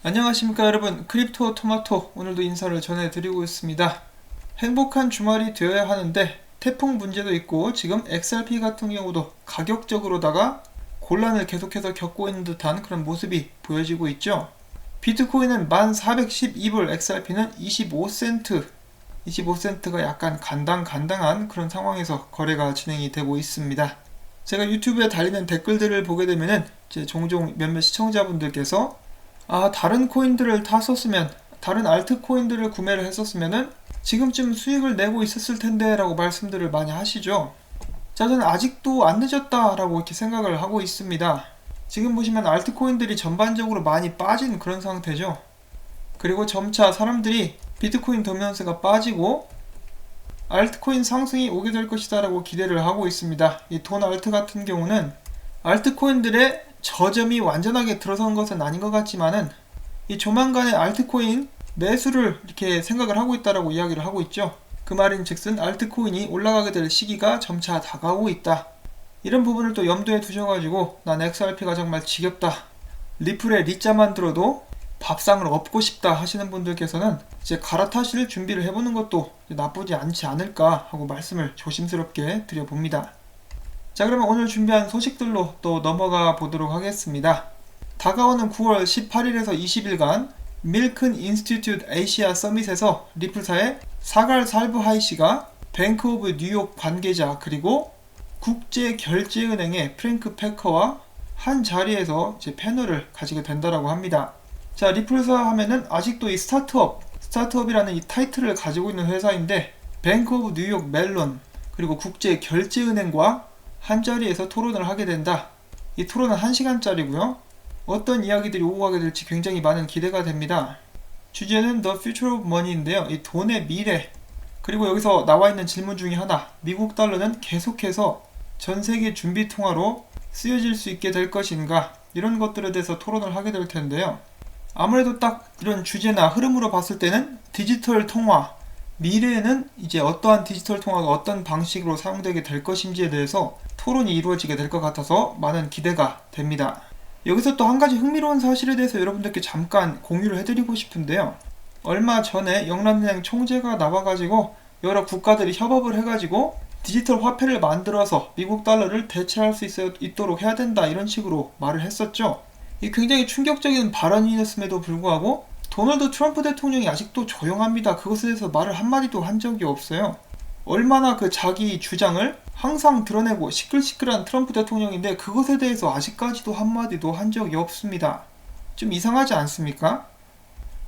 안녕하십니까 여러분, 크립토 토마토 오늘도 인사를 전해드리고 있습니다. 행복한 주말이 되어야 하는데 태풍 문제도 있고 지금 XRP 같은 경우도 가격적으로다가 곤란을 계속해서 겪고 있는 듯한 그런 모습이 보여지고 있죠. 비트코인은 1412불, XRP는 25센트, 25센트가 약간 간당간당한 그런 상황에서 거래가 진행이 되고 있습니다. 제가 유튜브에 달리는 댓글들을 보게 되면은 종종 몇몇 시청자분들께서 다른 코인들을 탔었으면, 다른 알트코인들을 구매를 했었으면은 지금쯤 수익을 내고 있었을 텐데 라고 말씀들을 많이 하시죠. 자, 저는 아직도 안 늦었다 라고 이렇게 생각을 하고 있습니다. 지금 보시면 알트코인들이 전반적으로 많이 빠진 그런 상태죠. 그리고 점차 사람들이 비트코인 도미넌스가 빠지고 알트코인 상승이 오게 될 것이다 라고 기대를 하고 있습니다. 이 돈 알트 같은 경우는 알트코인들의 저점이 완전하게 들어선 것은 아닌 것 같지만은 이 조만간에 알트코인 매수를 이렇게 생각을 하고 있다라고 이야기를 하고 있죠. 그 말인즉슨 알트코인이 올라가게 될 시기가 점차 다가오고 있다. 이런 부분을 또 염두에 두셔가지고 난 XRP가 정말 지겹다, 리플에 리자만 들어도 밥상을 엎고 싶다 하시는 분들께서는 이제 갈아타실 준비를 해보는 것도 나쁘지 않지 않을까 하고 말씀을 조심스럽게 드려봅니다. 자, 그러면 오늘 준비한 소식들로 또 넘어가 보도록 하겠습니다. 다가오는 9월 18일에서 20일간 밀큰 인스티튜트 아시아 서밋에서 리플사의 사갈 살브하이씨가 뱅크 오브 뉴욕 관계자 그리고 국제결제은행의 프랭크 패커와 한 자리에서 이제 패널을 가지게 된다라고 합니다. 자, 리플사 하면은 아직도 이 스타트업이라는 이 타이틀을 가지고 있는 회사인데 뱅크 오브 뉴욕 멜론 그리고 국제결제은행과 한 자리에서 토론을 하게 된다. 이 토론은 1시간짜리고요. 어떤 이야기들이 오고 가게 될지 굉장히 많은 기대가 됩니다. 주제는 The Future of Money인데요. 이 돈의 미래. 그리고 여기서 나와 있는 질문 중에 하나, 미국 달러는 계속해서 전 세계 준비 통화로 쓰여질 수 있게 될 것인가, 이런 것들에 대해서 토론을 하게 될 텐데요. 아무래도 딱 이런 주제나 흐름으로 봤을 때는 디지털 통화, 미래에는 이제 어떠한 디지털 통화가 어떤 방식으로 사용되게 될 것인지에 대해서 토론이 이루어지게 될 것 같아서 많은 기대가 됩니다. 여기서 또 한 가지 흥미로운 사실에 대해서 여러분들께 잠깐 공유를 해드리고 싶은데요. 얼마 전에 영란은행 총재가 나와가지고 여러 국가들이 협업을 해가지고 디지털 화폐를 만들어서 미국 달러를 대체할 수 있도록 해야 된다, 이런 식으로 말을 했었죠. 이 굉장히 충격적인 발언이었음에도 불구하고 도널드 트럼프 대통령이 아직도 조용합니다. 그것에 대해서 말을 한마디도 한 적이 없어요. 얼마나 그 자기 주장을 항상 드러내고 시끌시끌한 트럼프 대통령인데 그것에 대해서 아직까지도 한마디도 한 적이 없습니다. 좀 이상하지 않습니까?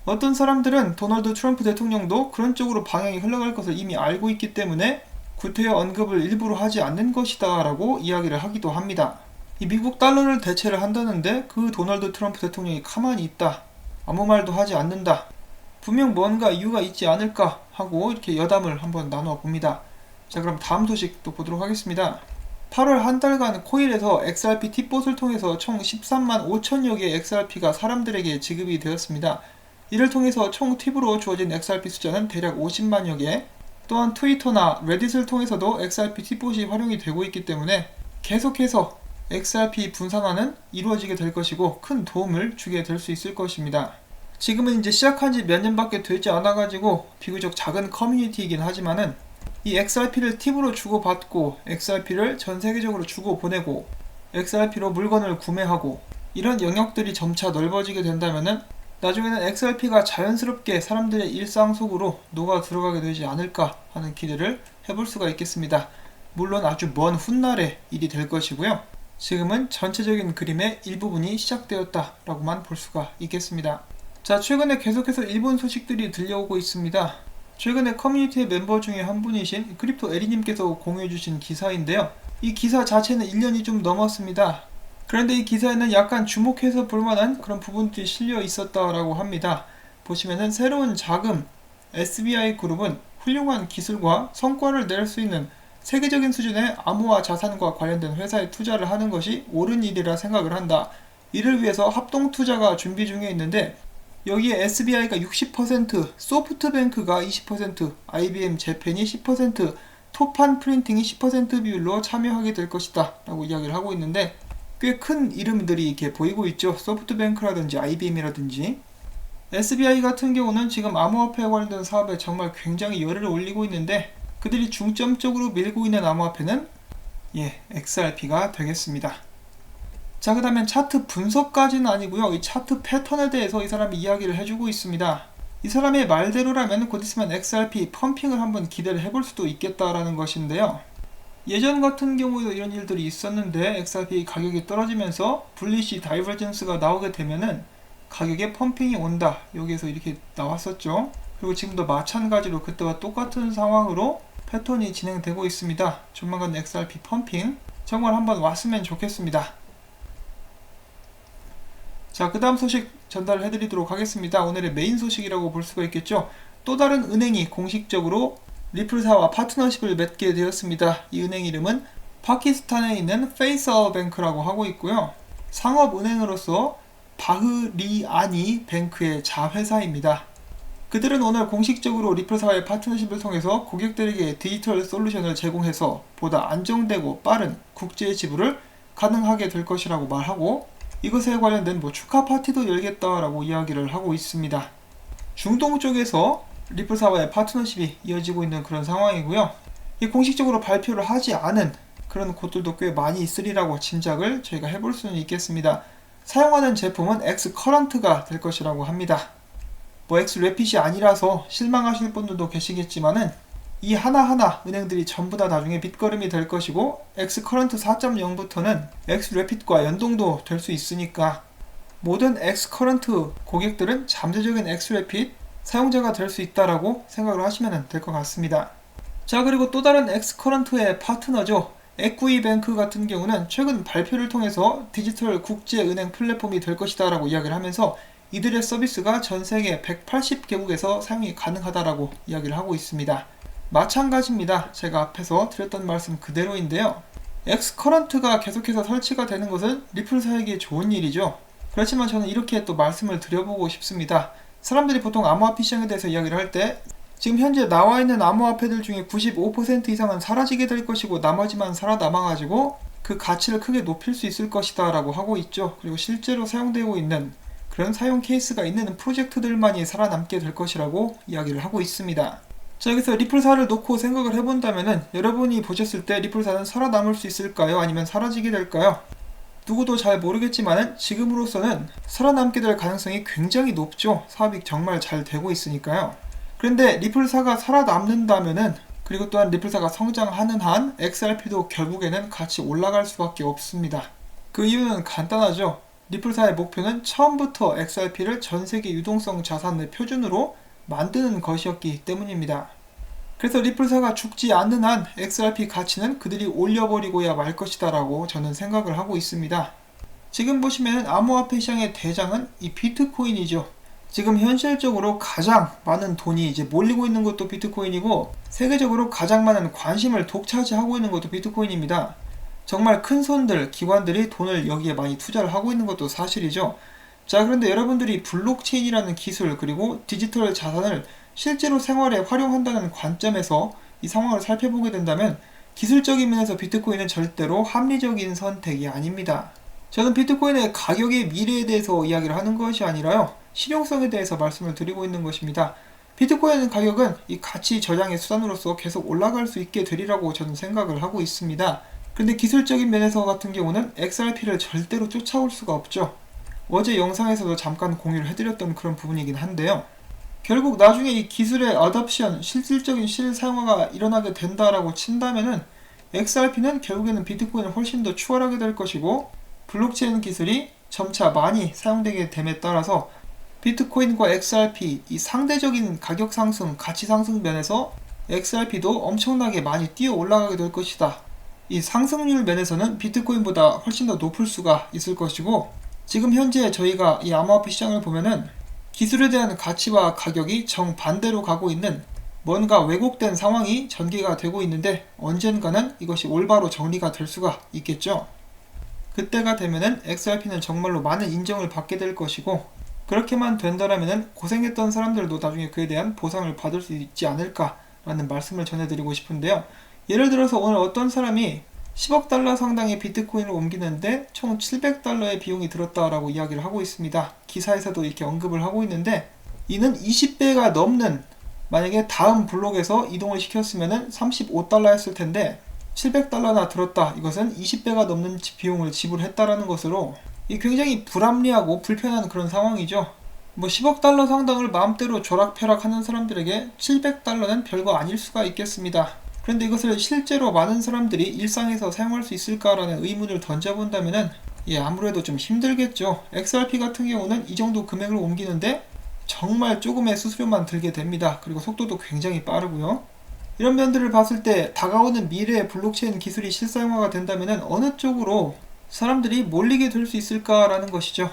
어떤 사람들은 도널드 트럼프 대통령도 그런 쪽으로 방향이 흘러갈 것을 이미 알고 있기 때문에 구태여 언급을 일부러 하지 않는 것이다 라고 이야기를 하기도 합니다. 이 미국 달러를 대체를 한다는데 그 도널드 트럼프 대통령이 가만히 있다, 아무 말도 하지 않는다, 분명 뭔가 이유가 있지 않을까 하고 이렇게 여담을 한번 나누어 봅니다. 자, 그럼 다음 소식 또 보도록 하겠습니다. 8월 한 달간 코일에서 XRP 팁봇을 통해서 총 13만 5천여 개의 XRP가 사람들에게 지급이 되었습니다. 이를 통해서 총 팁으로 주어진 XRP 숫자는 대략 50만여 개. 또한 트위터나 레딧을 통해서도 XRP 팁봇이 활용이 되고 있기 때문에 계속해서 XRP 분산화는 이루어지게 될 것이고 큰 도움을 주게 될 수 있을 것입니다. 지금은 이제 시작한 지 몇 년밖에 되지 않아가지고 비교적 작은 커뮤니티이긴 하지만은 이 XRP를 팁으로 주고받고 XRP를 전 세계적으로 주고보내고 XRP로 물건을 구매하고 이런 영역들이 점차 넓어지게 된다면은 나중에는 XRP가 자연스럽게 사람들의 일상 속으로 녹아 들어가게 되지 않을까 하는 기대를 해볼 수가 있겠습니다. 물론 아주 먼 훗날의 일이 될 것이고요. 지금은 전체적인 그림의 일부분이 시작되었다라고만 볼 수가 있겠습니다. 자, 최근에 계속해서 일본 소식들이 들려오고 있습니다. 최근에 커뮤니티의 멤버 중에 한 분이신 크립토 에리님께서 공유해주신 기사인데요. 이 기사 자체는 1년이 좀 넘었습니다. 그런데 이 기사에는 약간 주목해서 볼만한 그런 부분들이 실려 있었다라고 합니다. 보시면은 새로운 자금, SBI 그룹은 훌륭한 기술과 성과를 낼 수 있는 세계적인 수준의 암호화 자산과 관련된 회사에 투자를 하는 것이 옳은 일이라 생각을 한다. 이를 위해서 합동투자가 준비 중에 있는데 여기에 SBI가 60%, 소프트뱅크가 20%, IBM 재팬이 10%, 토판 프린팅이 10% 비율로 참여하게 될 것이다 라고 이야기를 하고 있는데 꽤 큰 이름들이 이렇게 보이고 있죠. 소프트뱅크라든지 IBM이라든지. SBI 같은 경우는 지금 암호화폐에 관련된 사업에 정말 굉장히 열을 올리고 있는데 그들이 중점적으로 밀고 있는 암호화폐는 XRP가 되겠습니다. 자, 그 다음엔 차트 분석까지는 아니고요. 이 차트 패턴에 대해서 이 사람이 이야기를 해주고 있습니다. 이 사람의 말대로라면 곧 있으면 XRP 펌핑을 한번 기대를 해볼 수도 있겠다라는 것인데요. 예전 같은 경우에도 이런 일들이 있었는데 XRP 가격이 떨어지면서 불리시 다이버전스가 나오게 되면은 가격에 펌핑이 온다. 여기에서 이렇게 나왔었죠. 그리고 지금도 마찬가지로 그때와 똑같은 상황으로 패턴이 진행되고 있습니다. 조만간 XRP 펌핑 정말 한번 왔으면 좋겠습니다. 자, 그 다음 소식 전달해 드리도록 하겠습니다. 오늘의 메인 소식이라고 볼 수가 있겠죠. 또 다른 은행이 공식적으로 리플사와 파트너십을 맺게 되었습니다. 이 은행 이름은 파키스탄에 있는 페이설뱅크라고 하고 있고요. 상업은행으로서 바흐리아니 뱅크의 자회사입니다. 그들은 오늘 공식적으로 리플사와의 파트너십을 통해서 고객들에게 디지털 솔루션을 제공해서 보다 안정되고 빠른 국제 지불을 가능하게 될 것이라고 말하고 이것에 관련된 축하 파티도 열겠다라고 이야기를 하고 있습니다. 중동 쪽에서 리플사와의 파트너십이 이어지고 있는 그런 상황이고요. 이 공식적으로 발표를 하지 않은 그런 곳들도 꽤 많이 있으리라고 짐작을 저희가 해볼 수는 있겠습니다. 사용하는 제품은 엑스커런트가 될 것이라고 합니다. 엑스래핏이 아니라서 실망하실 분들도 계시겠지만은 이 하나하나 은행들이 전부 다 나중에 밑거름이 될 것이고 엑스커런트 4.0부터는 엑스래핏과 연동도 될 수 있으니까 모든 엑스커런트 고객들은 잠재적인 엑스래핏 사용자가 될 수 있다라고 생각을 하시면 될 것 같습니다. 자, 그리고 또 다른 엑스커런트의 파트너죠. 에쿠이뱅크 같은 경우는 최근 발표를 통해서 디지털 국제은행 플랫폼이 될 것이다 라고 이야기를 하면서 이들의 서비스가 전세계 180개국에서 사용이 가능하다라고 이야기를 하고 있습니다. 마찬가지입니다. 제가 앞에서 드렸던 말씀 그대로인데요. 엑스커런트가 계속해서 설치가 되는 것은 리플사에게 좋은 일이죠. 그렇지만 저는 이렇게 또 말씀을 드려보고 싶습니다. 사람들이 보통 암호화폐 시장에 대해서 이야기를 할 때 지금 현재 나와 있는 암호화폐들 중에 95% 이상은 사라지게 될 것이고 나머지만 살아남아가지고 그 가치를 크게 높일 수 있을 것이다 라고 하고 있죠. 그리고 실제로 사용되고 있는 그런 사용 케이스가 있는 프로젝트들만이 살아남게 될 것이라고 이야기를 하고 있습니다. 자, 여기서 리플사를 놓고 생각을 해본다면은 여러분이 보셨을 때 리플사는 살아남을 수 있을까요? 아니면 사라지게 될까요? 누구도 잘 모르겠지만은 지금으로서는 살아남게 될 가능성이 굉장히 높죠. 사업이 정말 잘 되고 있으니까요. 그런데 리플사가 살아남는다면은 그리고 또한 리플사가 성장하는 한 XRP도 결국에는 같이 올라갈 수밖에 없습니다. 그 이유는 간단하죠. 리플사의 목표는 처음부터 XRP를 전세계 유동성 자산의 표준으로 만드는 것이었기 때문입니다. 그래서 리플사가 죽지 않는 한 XRP 가치는 그들이 올려버리고야 말 것이다 라고 저는 생각을 하고 있습니다. 지금 보시면 암호화폐 시장의 대장은 이 비트코인이죠. 지금 현실적으로 가장 많은 돈이 이제 몰리고 있는 것도 비트코인이고 세계적으로 가장 많은 관심을 독차지하고 있는 것도 비트코인입니다. 정말 큰 손들, 기관들이 돈을 여기에 많이 투자를 하고 있는 것도 사실이죠. 자, 그런데 여러분들이 블록체인이라는 기술 그리고 디지털 자산을 실제로 생활에 활용한다는 관점에서 이 상황을 살펴보게 된다면 기술적인 면에서 비트코인은 절대로 합리적인 선택이 아닙니다. 저는 비트코인의 가격의 미래에 대해서 이야기를 하는 것이 아니라요. 실용성에 대해서 말씀을 드리고 있는 것입니다. 비트코인 가격은 이 가치 저장의 수단으로서 계속 올라갈 수 있게 되리라고 저는 생각을 하고 있습니다. 그런데 기술적인 면에서 같은 경우는 XRP를 절대로 쫓아올 수가 없죠. 어제 영상에서도 잠깐 공유를 해드렸던 그런 부분이긴 한데요. 결국 나중에 이 기술의 어답션, 실질적인 실사용화가 일어나게 된다라고 친다면은 XRP는 결국에는 비트코인을 훨씬 더 추월하게 될 것이고 블록체인 기술이 점차 많이 사용되게 됨에 따라서 비트코인과 XRP 이 상대적인 가격 상승, 가치 상승 면에서 XRP도 엄청나게 많이 뛰어 올라가게 될 것이다. 이 상승률 면에서는 비트코인보다 훨씬 더 높을 수가 있을 것이고 지금 현재 저희가 이 암호화폐 시장을 보면은 기술에 대한 가치와 가격이 정반대로 가고 있는 뭔가 왜곡된 상황이 전개가 되고 있는데 언젠가는 이것이 올바로 정리가 될 수가 있겠죠. 그때가 되면은 XRP는 정말로 많은 인정을 받게 될 것이고 그렇게만 된다라면은 고생했던 사람들도 나중에 그에 대한 보상을 받을 수 있지 않을까라는 말씀을 전해드리고 싶은데요. 예를 들어서 오늘 어떤 사람이 10억 달러 상당의 비트코인을 옮기는데 총 700달러의 비용이 들었다라고 이야기를 하고 있습니다. 기사에서도 이렇게 언급을 하고 있는데, 이는 20배가 넘는, 만약에 다음 블록에서 이동을 시켰으면 35달러였을 텐데 700달러나 들었다. 이것은 20배가 넘는 비용을 지불했다라는 것으로 이 굉장히 불합리하고 불편한 그런 상황이죠. 뭐 10억 달러 상당을 마음대로 조락펴락하는 사람들에게 700달러는 별거 아닐 수가 있겠습니다. 그런데 이것을 실제로 많은 사람들이 일상에서 사용할 수 있을까라는 의문을 던져본다면은 아무래도 좀 힘들겠죠. XRP 같은 경우는 이 정도 금액을 옮기는데 정말 조금의 수수료만 들게 됩니다. 그리고 속도도 굉장히 빠르고요. 이런 면들을 봤을 때 다가오는 미래의 블록체인 기술이 실사용화가 된다면은 어느 쪽으로 사람들이 몰리게 될 수 있을까라는 것이죠.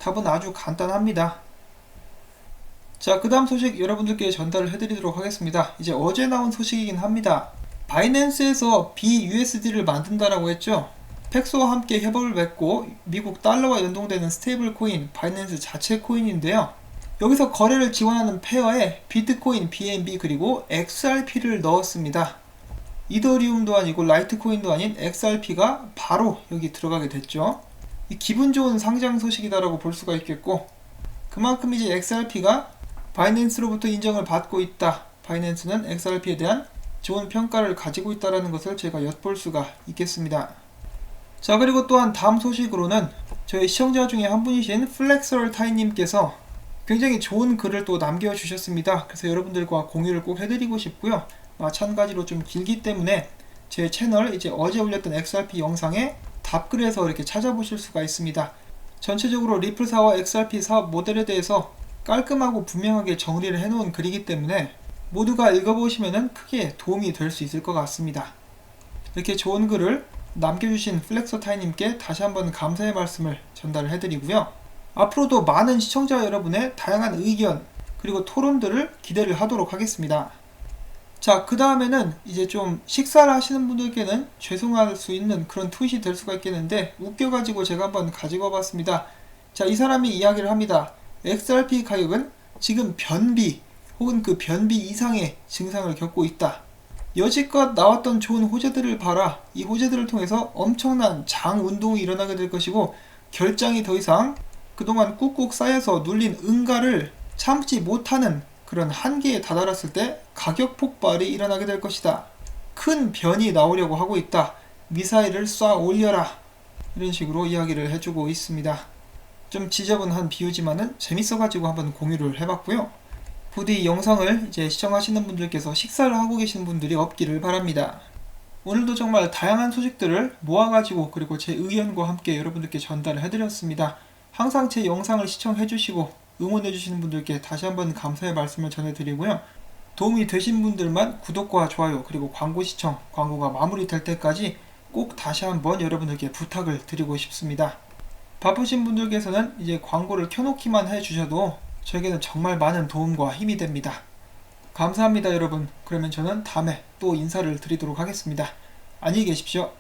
답은 아주 간단합니다. 자, 그 다음 소식 여러분들께 전달을 해드리도록 하겠습니다. 이제 어제 나온 소식이긴 합니다. 바이낸스에서 BUSD를 만든다라고 했죠. 팩스와 함께 협업을 맺고 미국 달러와 연동되는 스테이블 코인 바이낸스 자체 코인인데요. 여기서 거래를 지원하는 페어에 비트코인, BNB 그리고 XRP를 넣었습니다. 이더리움도 아니고 라이트코인도 아닌 XRP가 바로 여기 들어가게 됐죠. 이 기분 좋은 상장 소식이다라고 볼 수가 있겠고, 그만큼 이제 XRP가 바이낸스로부터 인정을 받고 있다. 바이낸스는 XRP에 대한 좋은 평가를 가지고 있다는 것을 제가 엿볼 수가 있겠습니다. 자, 그리고 또한 다음 소식으로는 저희 시청자 중에 한 분이신 플렉서럴 타이님께서 굉장히 좋은 글을 또 남겨주셨습니다. 그래서 여러분들과 공유를 꼭 해드리고 싶고요. 마찬가지로 좀 길기 때문에 제 채널 이제 어제 올렸던 XRP 영상에 답글에서 이렇게 찾아보실 수가 있습니다. 전체적으로 리플사와 XRP 사업 모델에 대해서 깔끔하고 분명하게 정리를 해놓은 글이기 때문에 모두가 읽어보시면 크게 도움이 될 수 있을 것 같습니다. 이렇게 좋은 글을 남겨주신 플렉서타이님께 다시 한번 감사의 말씀을 전달을 해드리고요. 앞으로도 많은 시청자 여러분의 다양한 의견 그리고 토론들을 기대를 하도록 하겠습니다. 자, 그 다음에는 이제 좀 식사를 하시는 분들께는 죄송할 수 있는 그런 트윗이 될 수가 있겠는데 웃겨가지고 제가 한번 가지고 와봤습니다. 자, 이 사람이 이야기를 합니다. XRP 가격은 지금 변비 혹은 그 변비 이상의 증상을 겪고 있다. 여지껏 나왔던 좋은 호재들을 봐라. 이 호재들을 통해서 엄청난 장 운동이 일어나게 될 것이고 결장이 더 이상 그동안 꾹꾹 쌓여서 눌린 응가를 참지 못하는 그런 한계에 다다랐을 때 가격 폭발이 일어나게 될 것이다. 큰 변이 나오려고 하고 있다. 미사일을 쏴 올려라. 이런 식으로 이야기를 해주고 있습니다. 좀 지저분한 비유지만은 재밌어가지고 한번 공유를 해봤고요. 부디 이 영상을 이제 시청하시는 분들께서 식사를 하고 계신 분들이 없기를 바랍니다. 오늘도 정말 다양한 소식들을 모아가지고 그리고 제 의견과 함께 여러분들께 전달을 해드렸습니다. 항상 제 영상을 시청해주시고 응원해주시는 분들께 다시 한번 감사의 말씀을 전해드리고요. 도움이 되신 분들만 구독과 좋아요 그리고 광고 시청, 광고가 마무리될 때까지 꼭 다시 한번 여러분들께 부탁을 드리고 싶습니다. 바쁘신 분들께서는 이제 광고를 켜놓기만 해주셔도 저에게는 정말 많은 도움과 힘이 됩니다. 감사합니다 여러분. 그러면 저는 다음에 또 인사를 드리도록 하겠습니다. 안녕히 계십시오.